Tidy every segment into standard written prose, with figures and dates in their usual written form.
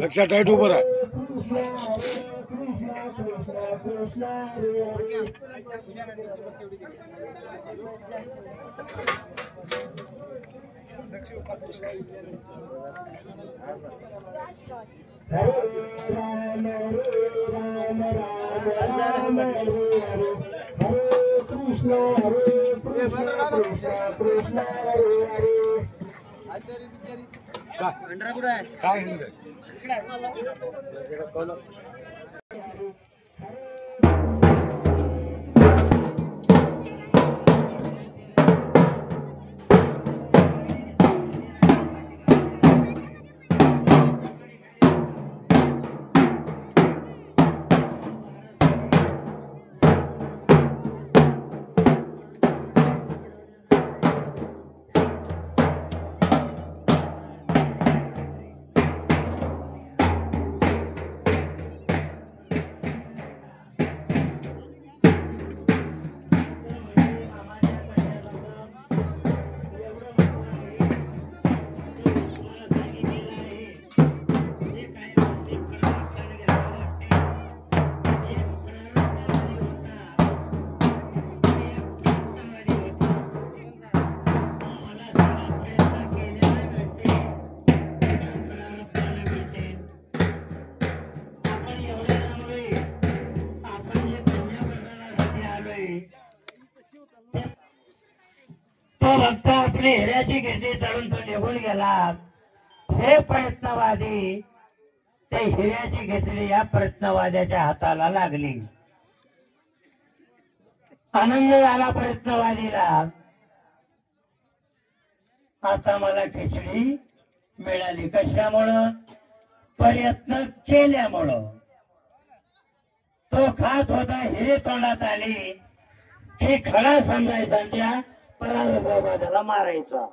लक्षात टाईट उभं राहा. काय तो भक्त आपली हिऱ्याची घेतली चढून तो निघून गेला. हे प्रयत्नवादी ते हिऱ्याची घेतली या प्रयत्नवाद्याच्या हाताला लागली. आनंद झाला प्रयत्नवादीला. आता मला खिचडी मिळाली. कशामुळं? प्रयत्न केल्यामुळं. तो खात होता, हिरे तोंडात आली हे खडा समजायचा, त्या परारब्धवादाला मारायचा.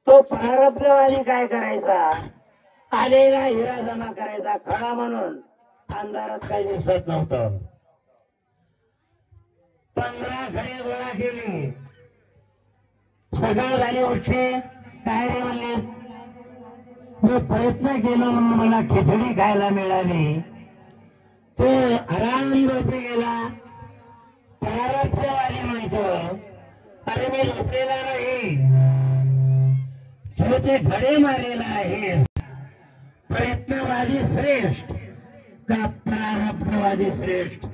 तो परारब्धवादी काय करायचा? आलेला हिरा जमा करायचा खडा म्हणून. अंधारात काही दिसत नव्हतं. 15 खडे गोळा केली. सकाळ झाली, उठले. काय रे म्हणले? मी प्रयत्न केला म्हणून मला खिचडी खायला मिळाली. तो आराम झोपी गेला. परारब्धवादी म्हणतो, अरे मी झोपलेला नाही, तो ते खडे मारलेला आहे. प्रयत्नवादी श्रेष्ठ का प्रारब्धवादी श्रेष्ठ?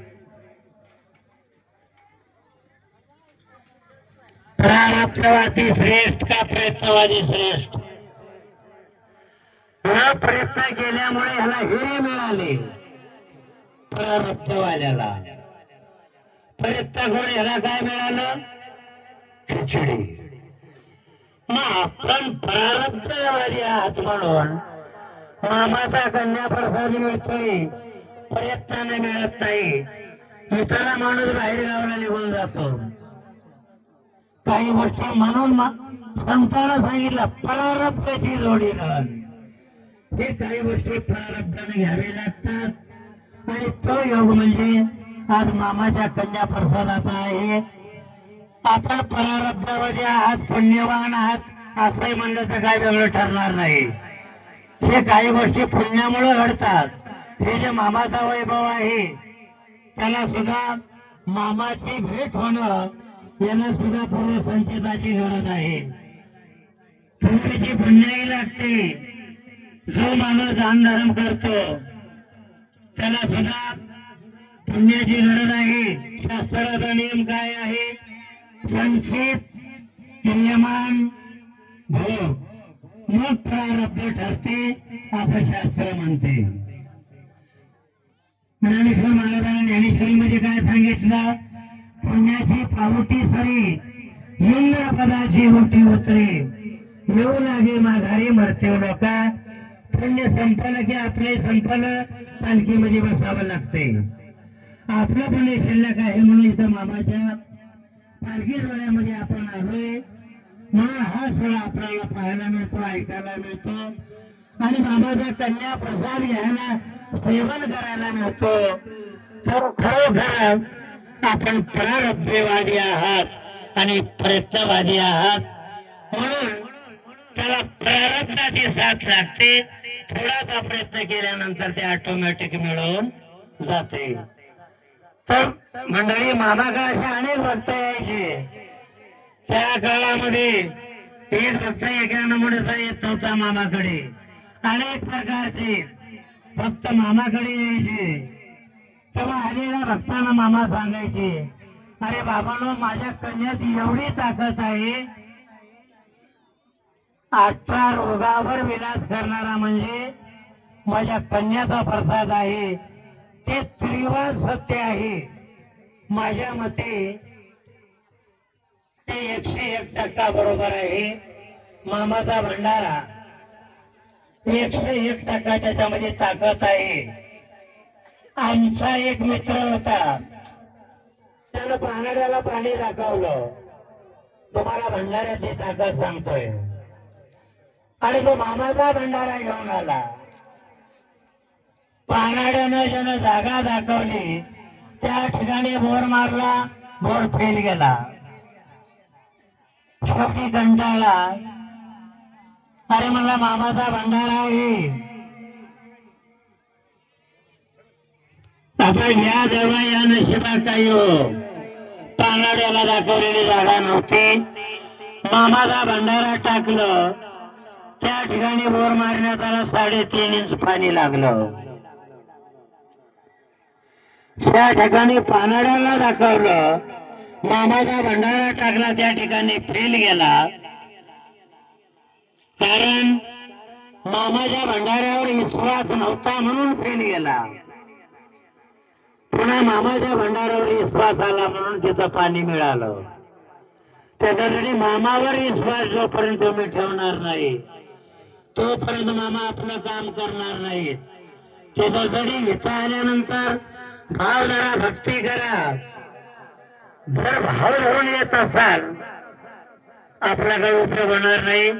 प्रारब्धवादी श्रेष्ठ का प्रयत्नवादी श्रेष्ठ? हा प्रयत्न केल्यामुळे ह्याला हिरे मिळाले. प्रारब्धवाल्याला प्रयत्न करून ह्याला काय मिळालं? खिचडी. मग आपण प्रारब्धवादी आहात म्हणून मामाचा कन्या प्रसाद मिळतोय, प्रयत्नाने मिळत नाही. इतरा माणूस बाहेर गावाला निघून जातो. काही गोष्टी म्हणून संतांना सांगितलं प्रारब्धाची जोडी धन. हे काही गोष्टी प्रारब्धाने घ्यावे लागतात. आणि तो योग म्हणजे आज मामाच्या कन्या प्रसादाचा आहे. आपण प्रारब्धवादी आहात, पुण्यवान आहात असंही म्हणलं तर काय वेगळं ठरणार नाही. हे काही गोष्टी पुण्यामुळे घडतात. हे जे मामाचा वैभव आहे त्याला सुद्धा मामाची भेट होणं, यांना सुद्धा पूर्व संचेताची गरज आहे. पूर्वीची पुण्याही लागते. जो माणूस दान धर्म करतो त्याला सुद्धा पुण्याची गरज आहे. शास्त्राचा नियम काय आहे? संचित क्रियमान भोग मग प्रारब्ध ठरते असं शास्त्र म्हणते. ज्ञानेश्वर महाराजांनी ज्ञानेश्वरीमध्ये काय सांगितलं? पुण्याची पावटी सरी इंद्रपदाची ओटी उतरे, येऊ लागे माघारी मरते लोका. पुण्य संपलं की आपले संपलं, पालखीमध्ये बसावं लागते. आपलं पुण्य शिल्लक आहे म्हणून इथं मामाच्या पालखी सोहळ्यामध्ये आपण आलोय. म्हणून हा सोहळा आपल्याला पाहायला मिळतो, ऐकायला मिळतो. आणि मामाचा कन्या प्रसाद घ्यायला, सेवन करायला मिळतो. तर खरोखर आपण प्रारब्धवादी आहात आणि प्रयत्नवादी आहात. म्हणून त्याला प्रारब्धाची साथ लागते. थोडासा प्रयत्न केल्यानंतर ते ऑटोमॅटिक मिळून जाते. तर मंडळी, मामाकडे असे अनेक भक्त यायचे. त्या काळामध्ये एक भक्त एका नमुन्याचा येत नव्हता मामाकडे. अनेक प्रकारचे भक्त मामाकडे यायचे. तेव्हा आलेल्या भक्तांना मामा सांगायचे, अरे बाबांनो, माझ्या कन्यात एवढी ताकद आहे. 18 रोगावर विलास करणारा म्हणजे माझ्या कन्याचा प्रसाद आहे. ते त्रिवार सत्य आहे. माझ्या मते ते 101% बरोबर आहे. मामाचा भंडारा 101% त्याच्यामध्ये ताकद आहे. आमचा एक मित्र होता, त्यानं पाण्याला पाणी दाखवलं. तुम्हाला भंडाऱ्याची ताकद सांगतोय. आणि तो मामाचा भंडारा घेऊन आला. पानाड्यानं ज्यानं जागा दाखवली त्या ठिकाणी बोर मारला, बोर फेल गेला. शेवटी कंटाळला. अरे मला मामाचा भंडारा आहे, आता या जवळ या नशिबात काही हो. पानाड्याला दाखवलेली जागा नव्हती. मामाचा भंडारा टाकलं. त्या ठिकाणी बोर मारण्यात आला. 3.5 इंच पाणी लागलं. त्या ठिकाणी पानाड्याला दाखवलं. मामाचा भंडारा टाकला, त्या ठिकाणी फेल गेला. कारण मामाच्या भंडाऱ्यावर विश्वास नव्हता म्हणून फेल गेला. पुन्हा मामाच्या भंडारावर विश्वास आला म्हणून तिथं पाणी मिळालं. त्याच्यासाठी मामावर विश्वास जोपर्यंत तुम्ही ठेवणार नाही तोपर्यंत मामा आपलं काम करणार नाहीत. त्याच्यासाठी इथं आल्यानंतर भाव जरा भक्ती करा. जर भाव धरून येत असाल आपला काही उपयोग होणार नाही.